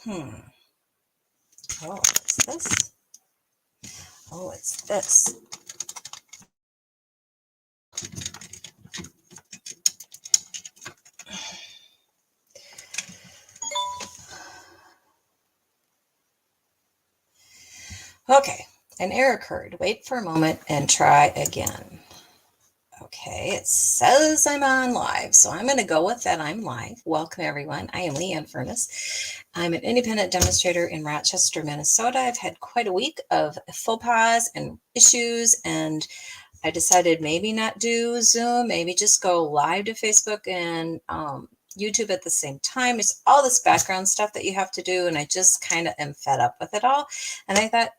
Oh, it's this. Oh, it's this. Okay, an error occurred. Wait for a moment and try again. Okay, it says I'm on live, so I'm going to go with that. I'm live. Welcome, everyone. I am Leanne Furness. I'm an independent demonstrator in Rochester, Minnesota. I've had quite a week of faux pas and issues, and I decided maybe not do Zoom, maybe just go live to Facebook and YouTube at the same time. It's all this background stuff that you have to do, and I just kind of am fed up with it all. And I thought,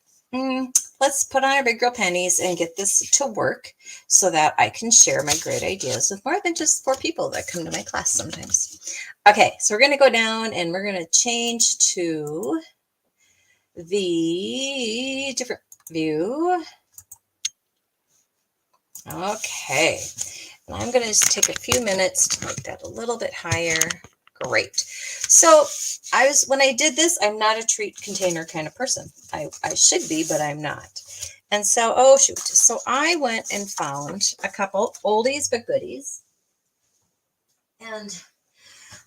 let's put on our big girl panties and get this to work so that I can share my great ideas with more than just 4 people that come to my class sometimes. Okay, so we're going to go down and we're going to change to the different view. Okay, and I'm going to just take a few minutes to make that a little bit higher. Great. So when I did this, I'm not a treat container kind of person. I should be, but I'm not. And so, oh shoot. So I went and found a couple oldies but goodies. And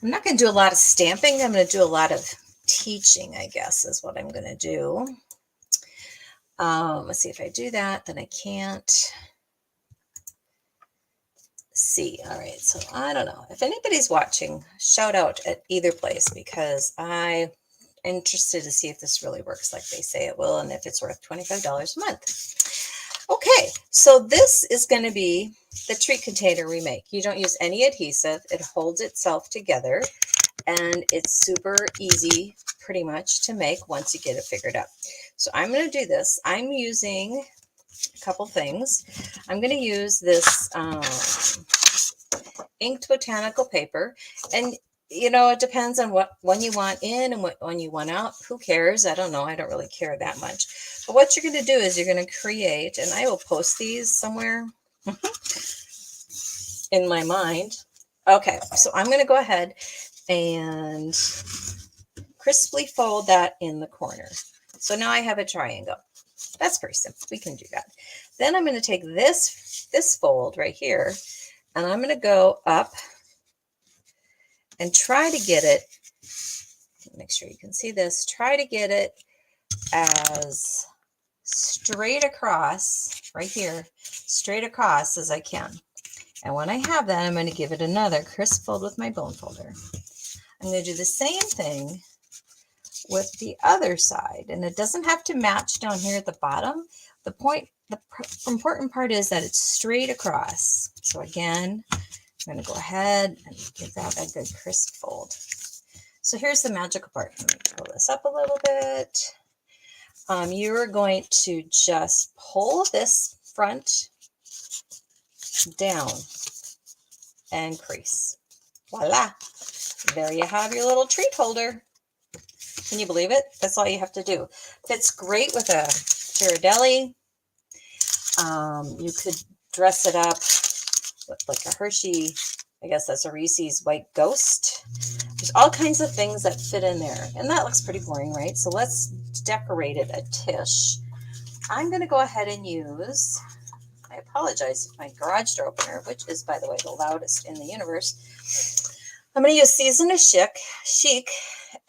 I'm not going to do a lot of stamping. I'm going to do a lot of teaching, I guess, is what I'm going to do. Let's see if I do that, then I can't see. All right. So I don't know if anybody's watching, shout out at either place because I'm interested to see if this really works like they say it will and if it's worth $25 a month. Okay, so this is going to be the treat container we make. You don't use any adhesive. It holds itself together and it's super easy pretty much to make once you get it figured out. So I'm going to do this. I'm using a couple things. I'm going to use this inked botanical paper, and it depends on what one you want in and what one you want out. Who cares? I don't know. I don't really care that much. But what you're going to do is you're going to create, and I will post these somewhere in my mind. Okay, so I'm going to go ahead and crisply fold that in the corner. So now I have a triangle. That's pretty simple. We can do that. Then I'm going to take this fold right here, and I'm going to go up and try to get it, make sure you can see this, try to get it as straight across, right here, straight across as I can. And when I have that, I'm going to give it another crisp fold with my bone folder. I'm going to do the same thing with the other side. And it doesn't have to match down here at the bottom. The important part is that it's straight across. So again, I'm going to go ahead and give that a good crisp fold. So here's the magical part. Let me pull this up a little bit. You're going to just pull this front down and crease. Voila. There you have your little treat holder. Can you believe it? That's all you have to do. Fits great with a Ghirardelli. You could dress it up with like a Hershey, I guess that's a Reese's White Ghost. There's all kinds of things that fit in there. And that looks pretty boring, right? So let's decorate it a tish. I'm going to go ahead and use, I apologize, my garage door opener, which is, by the way, the loudest in the universe. I'm going to use Season of Chic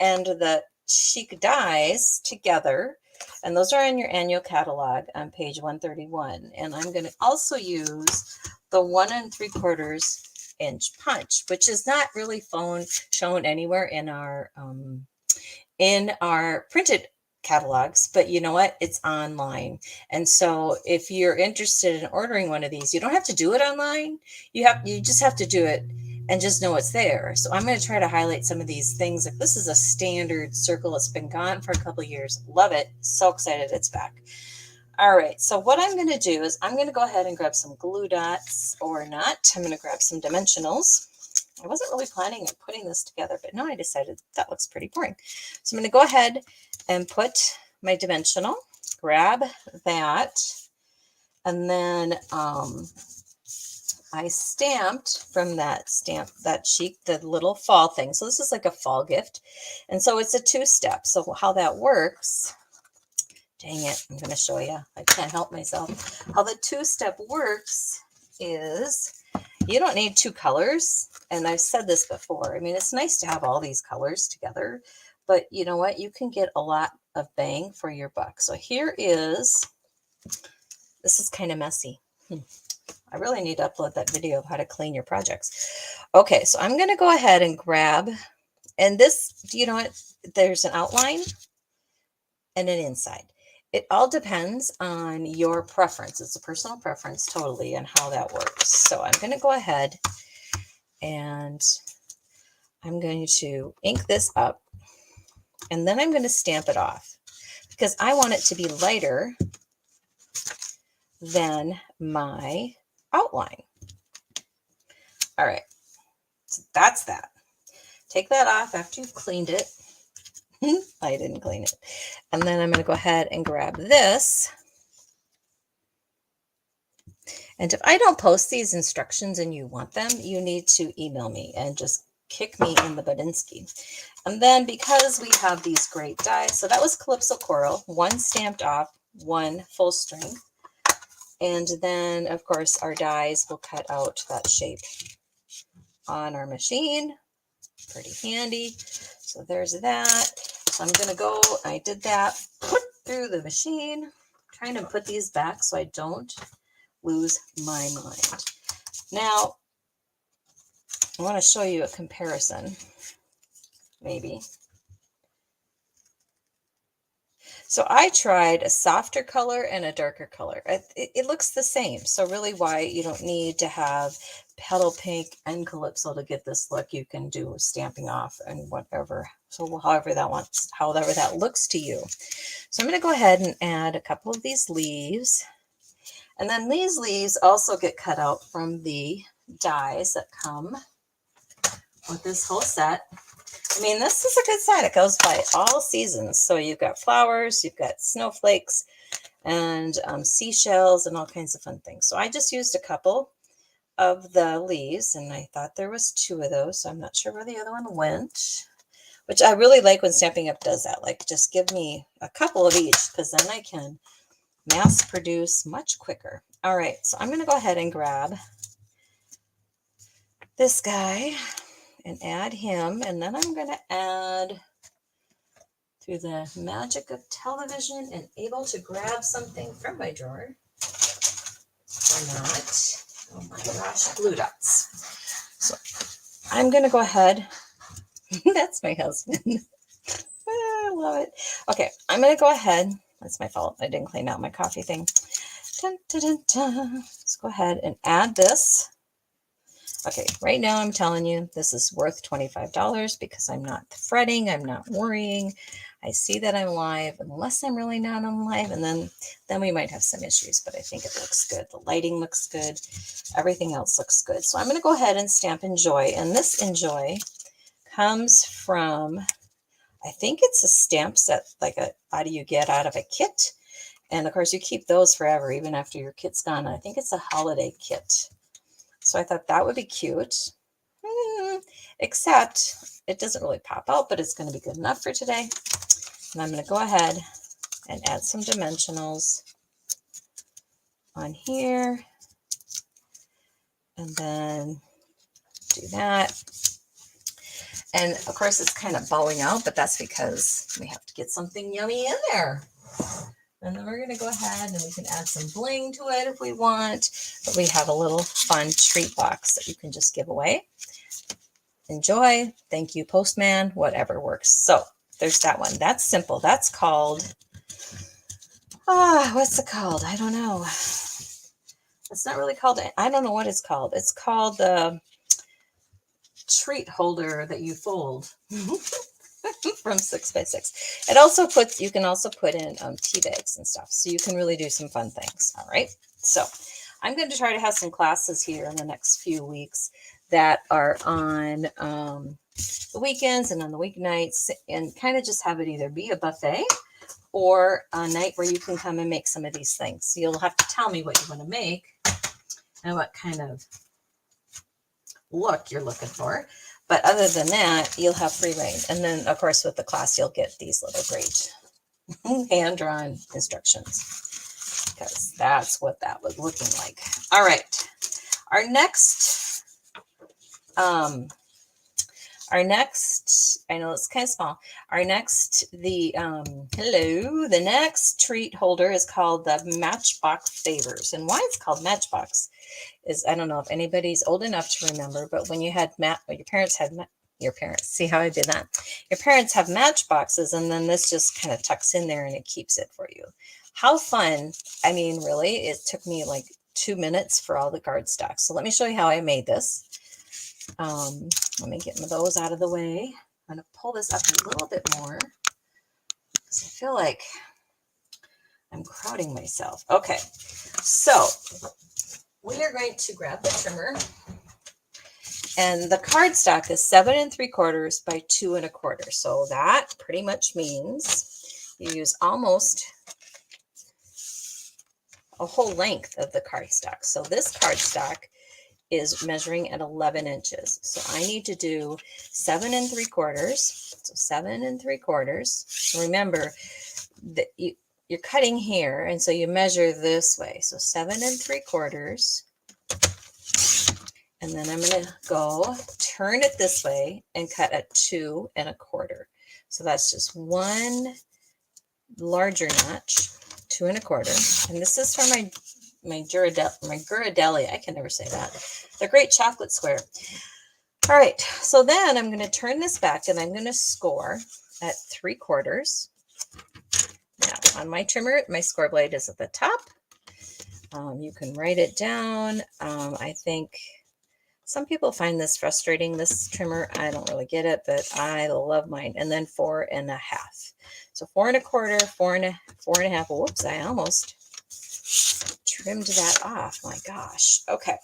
and the Chic dies together. And those are in your annual catalog on page 131. And I'm going to also use the 1 3/4 inch punch, which is not really shown anywhere in our printed catalogs, but you know what? It's online. And so if you're interested in ordering one of these, you don't have to do it online. You just have to do it and just know it's there. So I'm going to try to highlight some of these things. Like this is a standard circle. It's been gone for a couple of years. Love it. So excited it's back. All right. So what I'm going to do is I'm going to go ahead and grab some glue dots or not. I'm going to grab some dimensionals. I wasn't really planning on putting this together, but now I decided that looks pretty boring. So I'm going to go ahead and put my dimensional, grab that, and then I stamped from that sheet, the little fall thing. So this is like a fall gift. And so it's a 2-step. So how that works, dang it, I'm going to show you. I can't help myself. How the 2-step works is you don't need 2 colors. And I've said this before. I mean, it's nice to have all these colors together, but you know what? You can get a lot of bang for your buck. So here is, this is kind of messy. I really need to upload that video of how to clean your projects. Okay, so I'm going to go ahead and grab, and this, you know what? There's an outline and an inside. It all depends on your preference. It's a personal preference totally and how that works. So I'm going to go ahead and I'm going to ink this up, and then I'm going to stamp it off because I want it to be lighter than my outline. All right, so that's that. Take that off after you've cleaned it. I didn't clean it. And then I'm going to go ahead and grab this. And if I don't post these instructions and you want them, you need to email me and just kick me in the Budinsky. And then because we have these great dies, so that was Calypso Coral, 1 stamped off, 1 full strength. And then, of course, our dies will cut out that shape on our machine. Pretty handy. So there's that. So I'm going to go, I did that, put through the machine, trying to put these back so I don't lose my mind. Now, I want to show you a comparison, maybe. So I tried a softer color and a darker color. It looks the same. So really why you don't need to have Petal Pink and Calypso to get this look. You can do stamping off and whatever. So however that looks to you. So I'm going to go ahead and add a couple of these leaves. And then these leaves also get cut out from the dies that come with this whole set. I mean, this is a good set. It goes by all seasons. So you've got flowers, you've got snowflakes, and seashells, and all kinds of fun things. So I just used a couple of the leaves, and I thought there was 2 of those. So I'm not sure where the other one went, which I really like when Stampin' Up does that. Like, just give me a couple of each, because then I can mass produce much quicker. All right, so I'm going to go ahead and grab this guy and add him, and then I'm going to add, through the magic of television and able to grab something from my drawer, or not, oh my gosh, glue dots. So I'm going to go ahead, that's my husband, I love it. Okay, I'm going to go ahead, that's my fault, I didn't clean out my coffee thing. Dun, dun, dun, dun. Let's go ahead and add this. Okay, right now I'm telling you this is worth $25 because I'm not fretting, I'm not worrying. I see that I'm live, unless I'm really not on live, and then we might have some issues, but I think it looks good. The lighting looks good. Everything else looks good. So I'm going to go ahead and stamp Enjoy, and this Enjoy comes from, I think it's a stamp set, like a how do you get out of a kit, and of course you keep those forever, even after your kit's gone. I think it's a holiday kit. So I thought that would be cute, except it doesn't really pop out, but it's going to be good enough for today. And I'm going to go ahead and add some dimensionals on here, and then do that. And of course it's kind of bowing out, but that's because we have to get something yummy in there. And then we're going to go ahead and we can add some bling to it if we want. But we have a little fun treat box that you can just give away. Enjoy. Thank you, Postman. Whatever works. So there's that one. That's simple. That's called, what's it called? I don't know. It's not really called, I don't know what it's called. It's called the treat holder that you fold. From 6x6. It also puts, you can also put in tea bags and stuff. So you can really do some fun things. All right. So I'm going to try to have some classes here in the next few weeks that are on the weekends and on the weeknights, and kind of just have it either be a buffet or a night where you can come and make some of these things. So you'll have to tell me what you want to make and what kind of look you're looking for. But other than that, you'll have free reign. And then, of course, with the class, you'll get these little great hand-drawn instructions, because that's what that was looking like. All right. Our next, I know it's kind of small. Our next, the next treat holder is called the Matchbox Favors. And why it's called Matchbox is, I don't know if anybody's old enough to remember, but when you had your parents had your parents, see how I did that? Your parents have matchboxes, and then this just kind of tucks in there and it keeps it for you. How fun. I mean, really, it took me like 2 minutes for all the cardstock. So let me show you how I made this. Let me get those out of the way. I'm going to pull this up a little bit more because I feel like I'm crowding myself. Okay, so we are going to grab the trimmer, and the cardstock is 7 3/4 by 2 1/4. So that pretty much means you use almost a whole length of the cardstock. So this cardstock is measuring at 11 inches. So I need to do 7 3/4. So 7 3/4. Remember that you're cutting here, and so you measure this way. So 7 3/4. And then I'm going to go turn it this way and cut at 2 1/4. So that's just one larger notch, 2 1/4. And this is for my Ghirardelli. I can never say that. They're great chocolate square. All right. So then I'm going to turn this back, and I'm going to score at 3/4. Now on my trimmer, my score blade is at the top. You can write it down. I think some people find this frustrating, this trimmer. I don't really get it, but I love mine. And then 4 1/2. So 4 1/4, 4 1/2. Whoops, I almost trimmed that off. My gosh. Okay.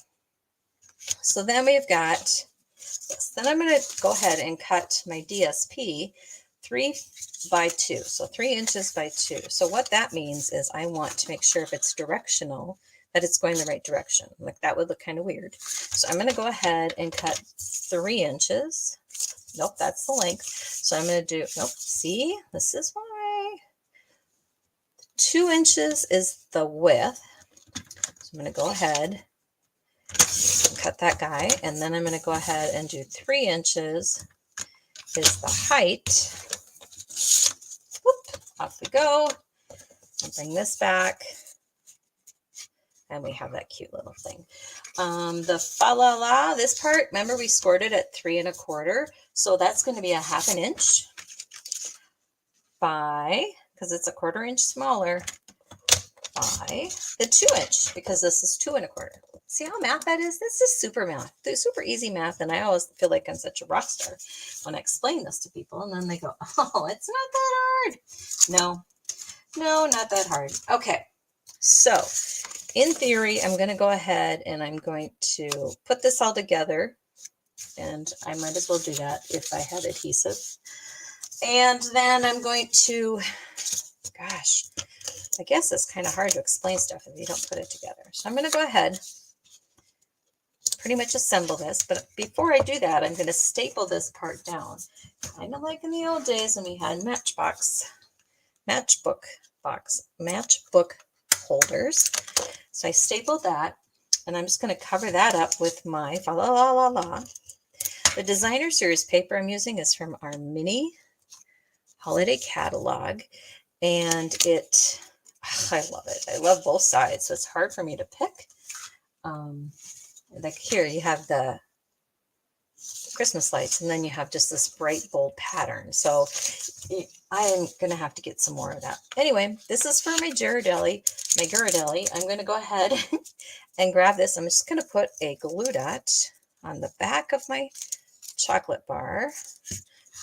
So then we've got this. Then I'm going to go ahead and cut my DSP 3 by 2. So 3 inches by 2. So what that means is I want to make sure if it's directional, that it's going the right direction. Like that would look kind of weird. So I'm going to go ahead and cut 3 inches. Nope, that's the length. So I'm going to do, nope, see, this is why. 2 inches is the width. So I'm going to go ahead and cut that guy. And then I'm going to go ahead and do 3 inches is the height. Whoop, off we go. I'll bring this back. And we have that cute little thing. The fa-la-la, this part, remember we scored it at 3 1/4. So that's going to be a 1/2 inch by, because it's a 1/4 inch smaller, by the 2 inch, because this is 2 1/4. See how math that is? This is super math. It's super easy math. And I always feel like I'm such a rock star when I explain this to people. And then they go, oh, it's not that hard. No, not that hard. Okay. So in theory, I'm going to go ahead and I'm going to put this all together, and I might as well do that if I had adhesive. And then I'm going to, gosh, I guess it's kind of hard to explain stuff if you don't put it together. So I'm going to go ahead, pretty much assemble this. But before I do that, I'm going to staple this part down, kind of like in the old days when we had matchbook holders. So I stapled that, and I'm just going to cover that up with my fa-la-la-la-la. The designer series paper I'm using is from our mini holiday catalog, and I love it. I love both sides, so it's hard for me to pick. Like here, you have the Christmas lights, and then you have just this bright, bold pattern. So I am going to have to get some more of that. Anyway, this is for my Ghirardelli. I'm going to go ahead and grab this. I'm just going to put a glue dot on the back of my chocolate bar,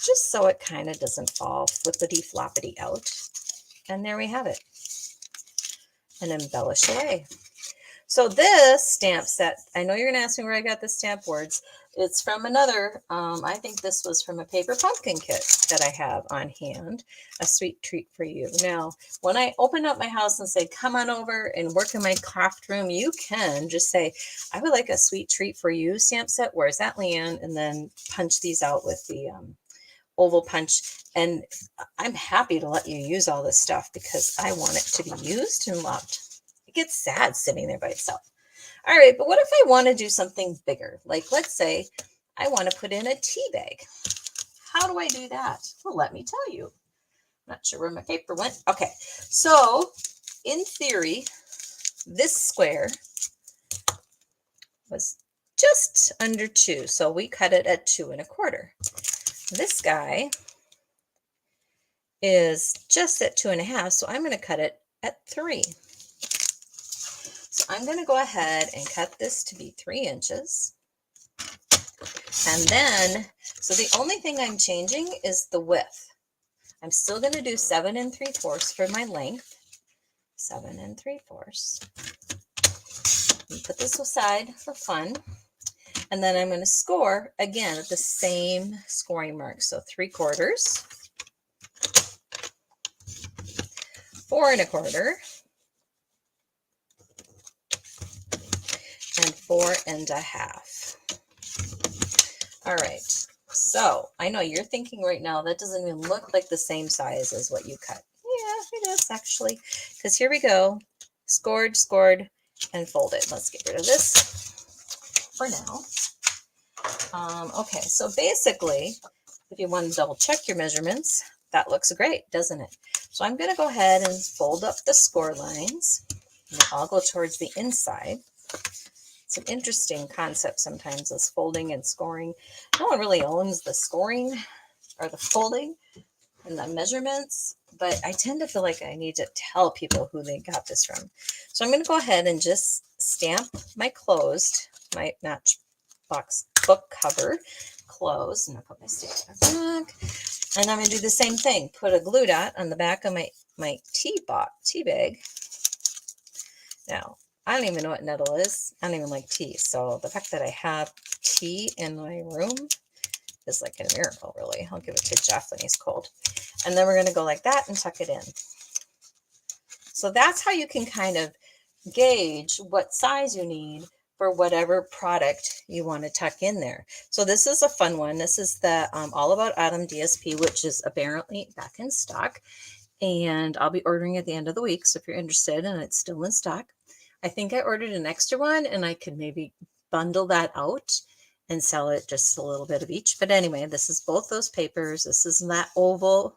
just so it kind of doesn't fall flippity-floppity out. And there we have it. And embellish away. So this stamp set, I know you're going to ask me where I got the stamp boards. It's from another, I think this was from a paper pumpkin kit that I have on hand, a sweet treat for you. Now, when I open up my house and say, come on over and work in my craft room, you can just say, I would like a sweet treat for you stamp set. Where's that, Leanne? And then punch these out with the oval punch. And I'm happy to let you use all this stuff because I want it to be used and loved. It gets sad sitting there by itself. All right, but what if I want to do something bigger? Like, let's say I want to put in a tea bag. How do I do that? Well, let me tell you. I'm not sure where my paper went. Okay, so in theory, this square was just under 2, so we cut it at 2 1/4. This guy is just at 2 1/2, so I'm going to cut it at 3. So I'm going to go ahead and cut this to be 3 inches. And then, so the only thing I'm changing is the width. I'm still going to do 7 3/4 for my length. 7 3/4. Put this aside for fun. And then I'm going to score again at the same scoring mark. So 3/4, 4 1/4, and 4 1/2. All right. So I know you're thinking right now that doesn't even look like the same size as what you cut. Yeah, it is actually. Because here we go. Scored, and folded. Let's get rid of this for now. Okay, so basically, if you want to double check your measurements, that looks great, doesn't it? So I'm going to go ahead and fold up the score lines. They all go towards the inside. It's an interesting concept sometimes, this folding and scoring. No one really owns the scoring or the folding and the measurements, but I tend to feel like I need to tell people who they got this from. So I'm going to go ahead and just stamp my closed, my Matchbox book cover closed, and I'll put my stamp back. And I'm going to do the same thing. Put a glue dot on the back of my tea bag. Now, I don't even know what nettle is. I don't even like tea. So the fact that I have tea in my room is like a miracle, really. I'll give it to Jeff when he's cold. And then we're going to go like that and tuck it in. So that's how you can kind of gauge what size you need for whatever product you want to tuck in there. So this is a fun one. This is the All About Autumn DSP, which is apparently back in stock. And I'll be ordering at the end of the week. So if you're interested and it's still in stock, I think I ordered an extra one and I could maybe bundle that out and sell it just a little bit of each. But anyway, this is both those papers. This is that oval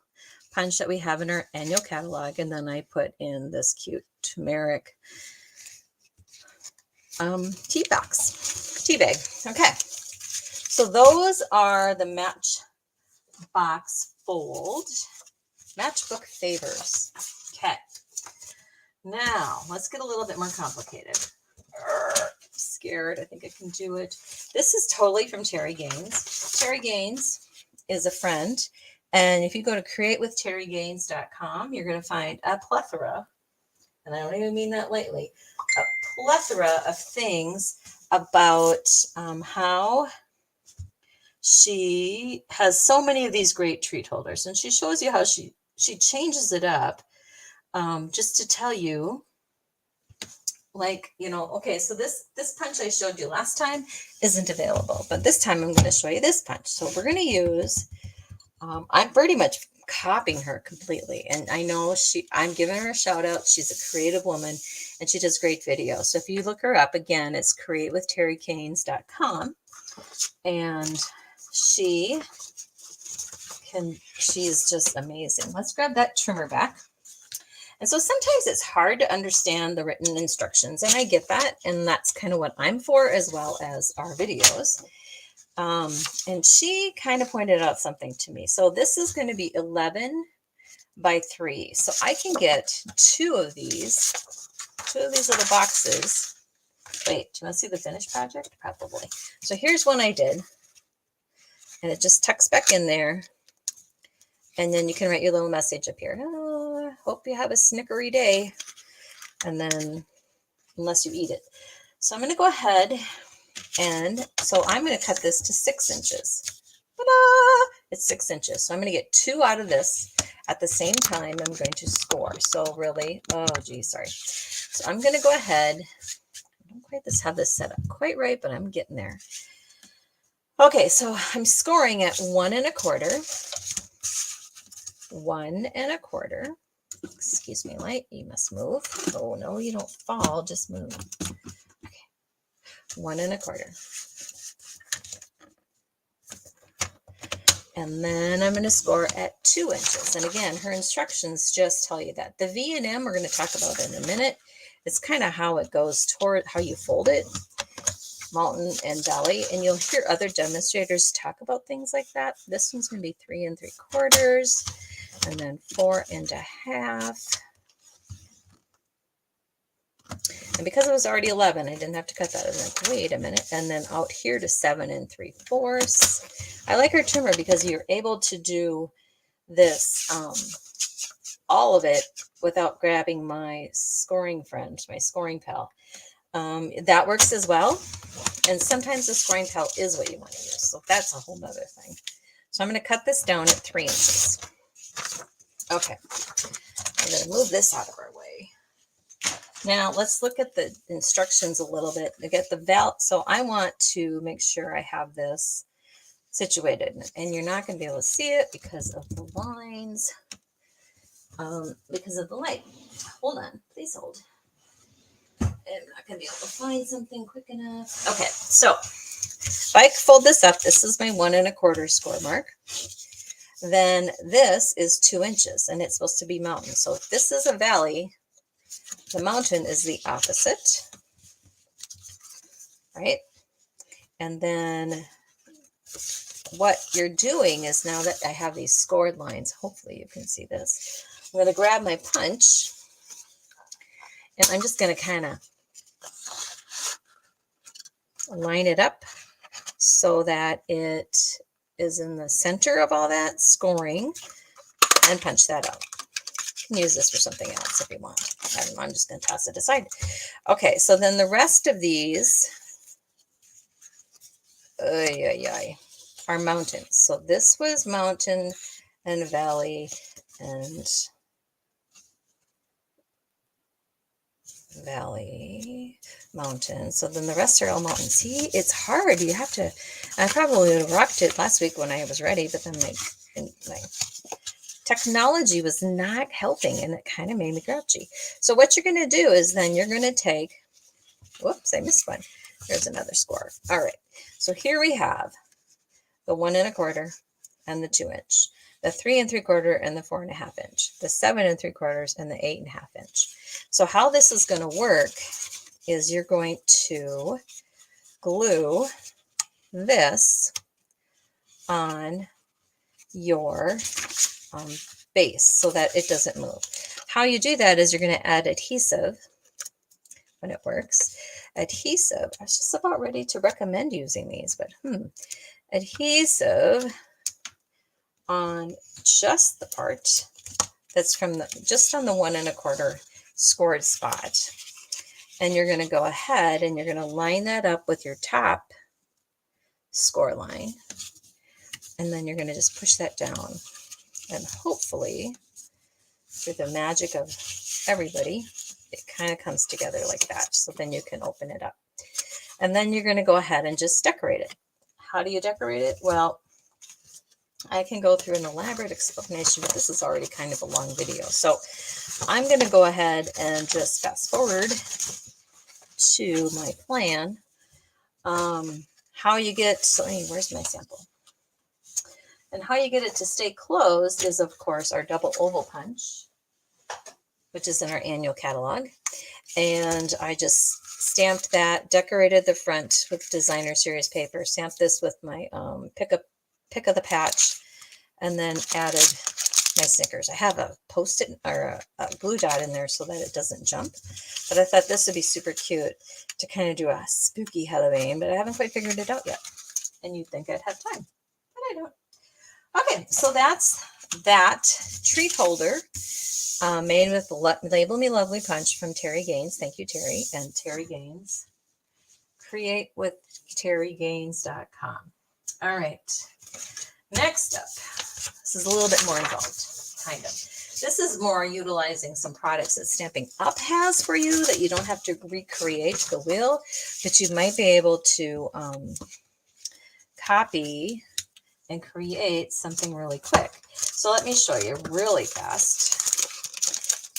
punch that we have in our annual catalog. And then I put in this cute turmeric tea bag. Okay. So those are the Matchbox Fold Matchbook Favors. Okay. Now, let's get a little bit more complicated. I'm scared. I think I can do it. This is totally from Terry Gaines. Terry Gaines is a friend. And if you go to createwithterrygaines.com, you're going to find a plethora, and I don't even mean that lightly, a plethora of things about how she has so many of these great treat holders. And she shows you how she changes it up. Just to tell you, like, you know, okay, so this punch I showed you last time isn't available, but this time I'm going to show you this punch. So we're going to use, I'm pretty much copying her completely. And I know I'm giving her a shout out. She's a creative woman and she does great videos. So if you look her up, again, it's createwithterrygaines.com. And she's just amazing. Let's grab that trimmer back. And so sometimes it's hard to understand the written instructions, and I get that, and that's kind of what I'm for, as well as our videos. And she kind of pointed out something to me. So this is going to be 11 by 3. So I can get two of these little boxes. Wait, do you want to see the finished project? Probably. So here's one I did, and it just tucks back in there. And then you can write your little message up here. Oh, hope you have a snickery day. And then unless you eat it. So I'm going to go ahead and so I'm going to cut this to 6 inches. Ta-da! It's 6 inches. So I'm going to get 2 out of this at the same time. I'm going to score. So really, oh geez, sorry. So I'm going to go ahead. I don't quite have this set up quite right, but I'm getting there. Okay, so I'm scoring at 1 1/4. 1 1/4. Excuse me, light. You must move. Oh no, you don't fall. Just move. Okay, 1 1/4. And then I'm going to score at 2 inches. And again, her instructions just tell you that. The V and M we're going to talk about in a minute. It's kind of how it goes toward how you fold it, mountain and valley. And you'll hear other demonstrators talk about things like that. This one's going to be 3 3/4, and then 4 1/2. And because it was already 11, I didn't have to cut that. I was like, wait a minute. And then out here to 7 3/4. I like her trimmer because you're able to do this, all of it without grabbing my scoring friend, my scoring pal. That works as well. And sometimes the scoring pal is what you want to use. So that's a whole nother thing. So I'm going to cut this down at 3 inches. Okay. I'm going to move this out of our way. Now let's look at the instructions a little bit to get the so I want to make sure I have this situated, and you're not going to be able to see it because of the lines, because of the light. Hold on, please hold. I'm not going to be able to find something quick enough. Okay, so if I fold this up, this is my 1 1/4 score mark. Then this is 2 inches, and it's supposed to be mountain. So if this is a valley, the mountain is the opposite, right? And then what you're doing is, now that I have these scored lines, hopefully you can see this, I'm going to grab my punch, and I'm just going to kind of line it up so that it is in the center of all that scoring, and punch that out. You can use this for something else if you want. I'm just going to toss it aside. Okay, so then the rest of these are mountains. So this was mountain and valley and valley, mountain. So then the rest are all mountains. See, it's hard. You have to, I probably would have rocked it last week when I was ready, but then my technology was not helping, and it kind of made me grouchy. So what you're going to do is then you're going to take, whoops, I missed one. There's another score. All right. So here we have the 1 1/4 and the 2 inch, the 3 3/4 and the 4 1/2 inch, the 7 3/4 and the 8 1/2 inch. So how this is going to work is you're going to glue this on your base so that it doesn't move. How you do that is you're going to add adhesive when it works. Adhesive, I was just about ready to recommend using these, but adhesive on just the part that's from the, just on the 1 1/4 scored spot. And you're going to go ahead and you're going to line that up with your top score line. And then you're going to just push that down. And hopefully, through the magic of everybody, it kind of comes together like that. So then you can open it up. And then you're going to go ahead and just decorate it. How do you decorate it? Well, I can go through an elaborate explanation, but this is already kind of a long video. So I'm going to go ahead and just fast forward to my plan. How you get, so where's my sample? And how you get it to stay closed is, of course, our double oval punch, which is in our annual catalog. And I just stamped that, decorated the front with designer series paper, stamped this with my pick of the patch, and then added my Snickers. I have a Post-it or a glue dot in there so that it doesn't jump. But I thought this would be super cute to kind of do a spooky Halloween, but I haven't quite figured it out yet. And you'd think I'd have time, but I don't. Okay, so that's that treat holder made with Label Me Lovely Punch from Terry Gaines. Thank you, Terry. And Terry Gaines. CreateWithTerryGaines.com. All right. Next up, this is a little bit more involved, kind of. This is more utilizing some products that Stampin' Up! Has for you that you don't have to recreate the wheel, but you might be able to copy and create something really quick. So let me show you really fast.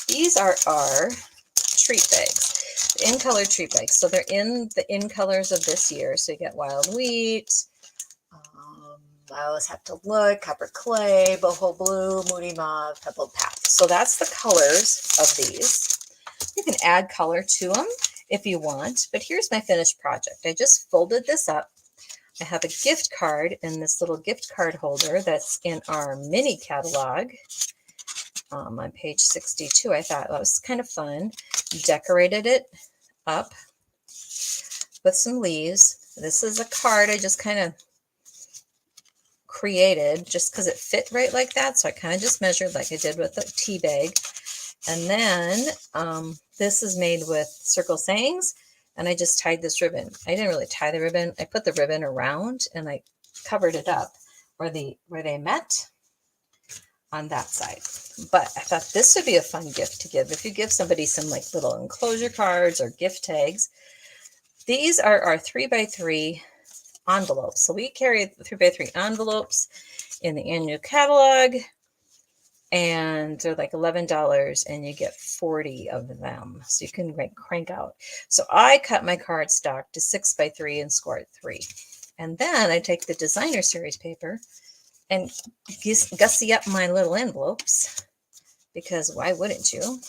These are our treat bags, in color treat bags. So they're in the in colors of this year. So you get Wild Wheat, I always have to look, Copper Clay, Boho Blue, Moody Mauve, Pebbled Path. So that's the colors of these. You can add color to them if you want, but here's my finished project. I just folded this up. I have a gift card in this little gift card holder that's in our mini catalog on page 62. I thought that was kind of fun. Decorated it up with some leaves. This is a card I just kind of created just because it fit right like that. So I kind of just measured like I did with the tea bag. And then this is made with circle sayings, and I just tied this ribbon. I didn't really tie the ribbon. I put the ribbon around and I covered it up where they met on that side. But I thought this would be a fun gift to give if you give somebody some like little enclosure cards or gift tags. These are our 3x3 envelopes. So we carry 3x3 envelopes in the annual catalog, and they're like $11 and you get 40 of them. So you can like crank out. So I cut my cardstock to 6x3 and score it 3. And then I take the designer series paper and gussy up my little envelopes, because why wouldn't you?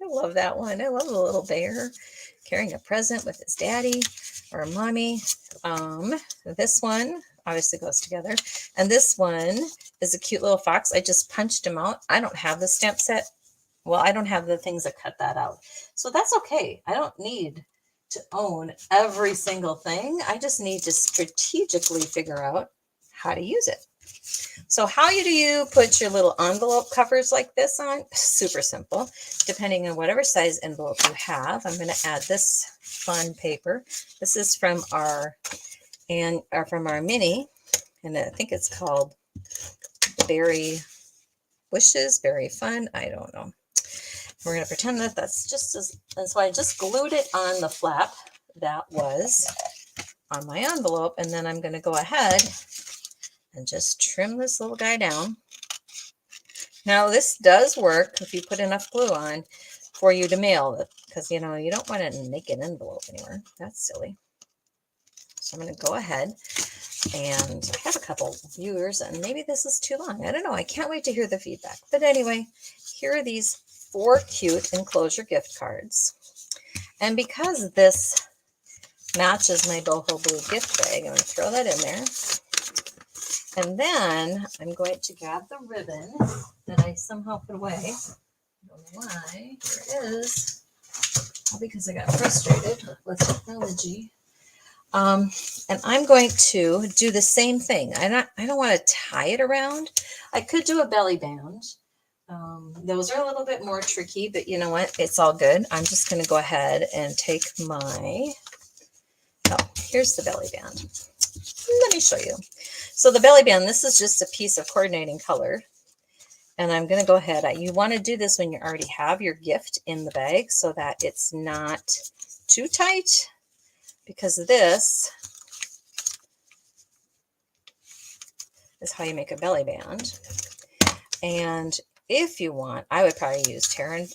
I love that one. I love the little bear carrying a present with his daddy or mommy. This one obviously goes together. And this one is a cute little fox. I just punched him out. I don't have the stamp set. Well, I don't have the things that cut that out. So that's okay. I don't need to own every single thing. I just need to strategically figure out how to use it. So how do you put your little envelope covers like this on? Super simple. Depending on whatever size envelope you have, I'm going to add this fun paper. This is from our mini, and I think it's called Berry Wishes, Berry Fun. I don't know. We're going to pretend that that's so I just glued it on the flap that was on my envelope, and then I'm going to go ahead and just trim this little guy down. Now this does work if you put enough glue on for you to mail it, because you don't want to make an envelope anywhere. That's silly. So I'm going to go ahead, and I have a couple viewers, and maybe this is too long. I don't know. I can't wait to hear the feedback. But anyway, here are these 4 cute enclosure gift cards. And because this matches my Boho Blue gift bag, I'm going to throw that in there. And then I'm going to grab the ribbon that I somehow put away. I don't know why. Here it is. All because I got frustrated with technology. And I'm going to do the same thing. I don't want to tie it around. I could do a belly band. Those are a little bit more tricky, but you know what? It's all good. I'm just going to go ahead and take here's the belly band. Let me show you. So the belly band, this is just a piece of coordinating color. And I'm going to go ahead. You want to do this when you already have your gift in the bag so that it's not too tight, because this is how you make a belly band. And if you want, I would probably use Terran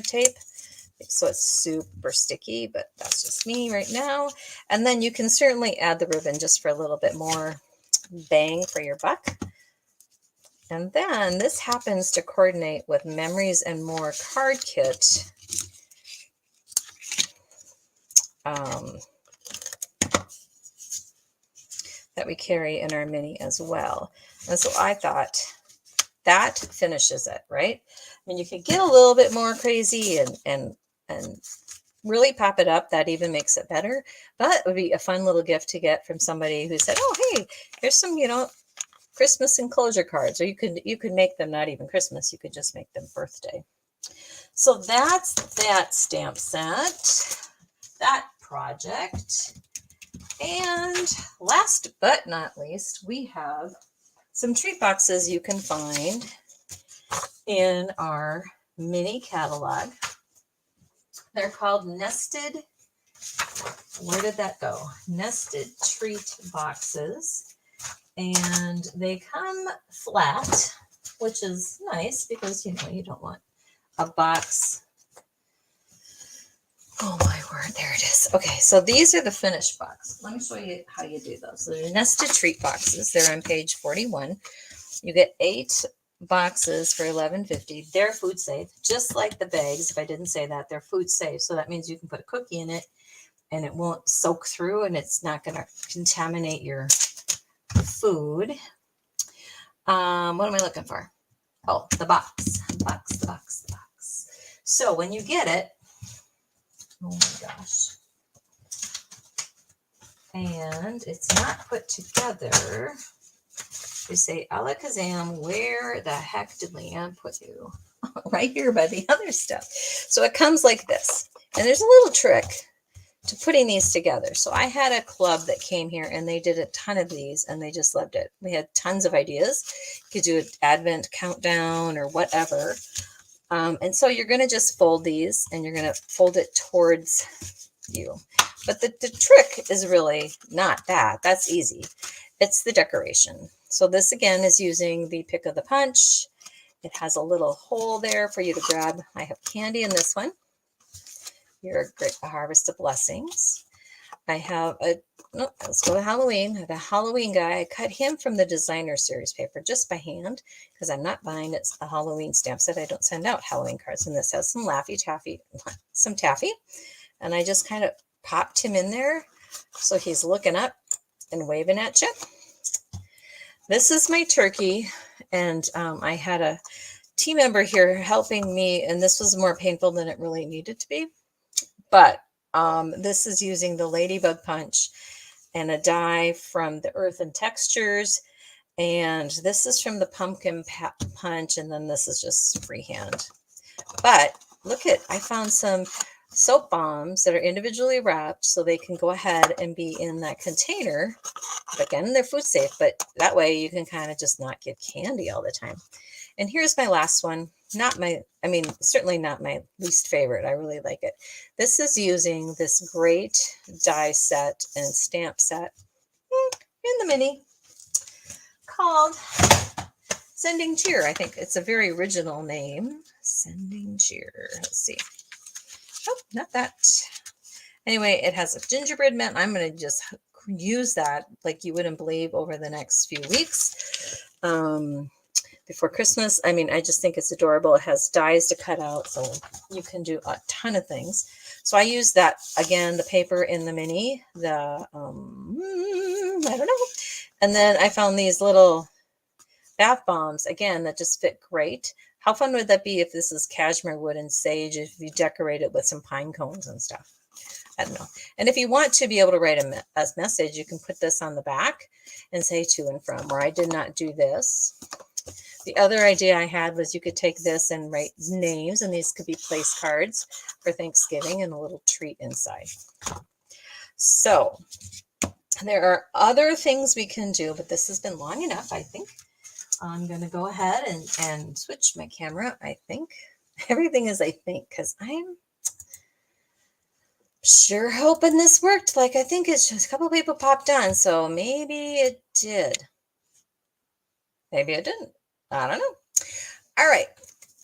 tape, so it's super sticky, but that's just me right now. And then you can certainly add the ribbon just for a little bit more bang for your buck. And then this happens to coordinate with Memories and More card kit. That we carry in our mini as well. And so I thought that finishes it, right? I mean, you could get a little bit more crazy and really pop it up. That even makes it better. But it would be a fun little gift to get from somebody who said, oh, hey, here's some, Christmas enclosure cards, or you could make them not even Christmas. You could just make them birthday. So that's that stamp set, that project. And last but not least, we have some treat boxes you can find in our mini catalog. They're called nested, where did that go? Nested treat boxes. And they come flat, which is nice because, you know, you don't want a box. Oh my word, there it is. Okay, so these are the finished box. Let me show you how you do those. So they're nested treat boxes. They're on page 41. You get 8 boxes for $11.50. They're food safe, just like the bags. If I didn't say that, they're food safe. So that means you can put a cookie in it and it won't soak through and it's not going to contaminate your food. What am I looking for? Oh, the box. The box. So when you get it, oh my gosh. And it's not put together. You say, Alakazam, where the heck did Leanne put you? Right here by the other stuff. So it comes like this. And there's a little trick to putting these together. So I had a club that came here and they did a ton of these and they just loved it. We had tons of ideas. You could do an Advent countdown or whatever. And so you're going to just fold these and you're going to fold it towards you. But the trick is really not that. That's easy. It's the decoration. So this again is using the pick of the punch. It has a little hole there for you to grab. I have candy in this one. You're a harvest of blessings. I have let's go to Halloween. I have a Halloween guy. I cut him from the designer series paper just by hand because I'm not buying it's a Halloween stamp set. I don't send out Halloween cards. And this has some some taffy. And I just kind of popped him in there. So he's looking up and waving at you. This is my turkey. And I had a team member here helping me. And this was more painful than it really needed to be. But this is using the Ladybug Punch and a die from the Earth and Textures. And this is from the Pumpkin Punch. And then this is just freehand. But look I found some soap bombs that are individually wrapped so they can go ahead and be in that container. Again, they're food safe, but that way you can kind of just not get candy all the time. And here's my last one. Certainly not my least favorite. I really like it. This is using this great die set and stamp set in the mini called Sending Cheer. I think it's a very original name. Sending Cheer. Let's see. Oh, not that. Anyway, it has a gingerbread man. I'm going to just use that like you wouldn't believe over the next few weeks. Before Christmas. I just think it's adorable. It has dies to cut out, so you can do a ton of things. So I use that, again, the paper in the mini, I don't know. And then I found these little bath bombs, again, that just fit great. How fun would that be if this is cashmere wood and sage, if you decorate it with some pine cones and stuff? I don't know. And if you want to be able to write a message, you can put this on the back and say to and from, where I did not do this. The other idea I had was you could take this and write names, and these could be place cards for Thanksgiving and a little treat inside. So there are other things we can do, but this has been long enough, I think. I'm going to go ahead and switch my camera, I think. Everything is I think, because I'm sure hoping this worked. Like, I think it's just a couple people popped on, so maybe it did. Maybe it didn't. I don't know. All right.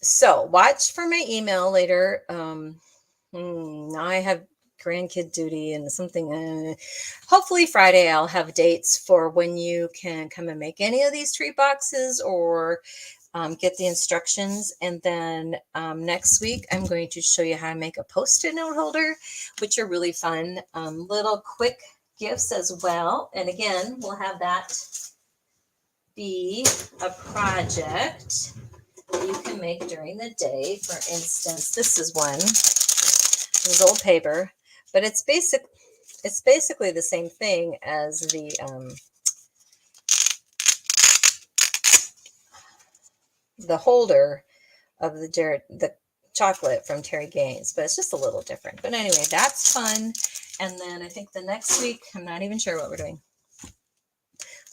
So watch for my email later. Now I have grandkid duty and something. Hopefully Friday I'll have dates for when you can come and make any of these treat boxes or get the instructions. And then next week I'm going to show you how to make a Post-it note holder, which are really fun. Little quick gifts as well. And again, we'll have that be a project that you can make during the day. For instance, this is one. This is old paper, but it's basically the same thing as the the holder of the chocolate from Terry Gaines, but it's just a little different. But anyway, that's fun. And then I think the next week, I'm not even sure what we're doing.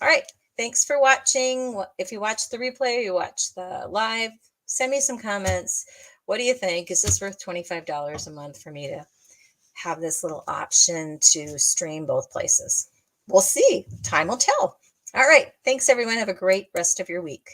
All right. Thanks for watching. If you watch the replay or you watch the live, send me some comments. What do you think? Is this worth $25 a month for me to have this little option to stream both places? We'll see. Time will tell. All right. Thanks, everyone. Have a great rest of your week.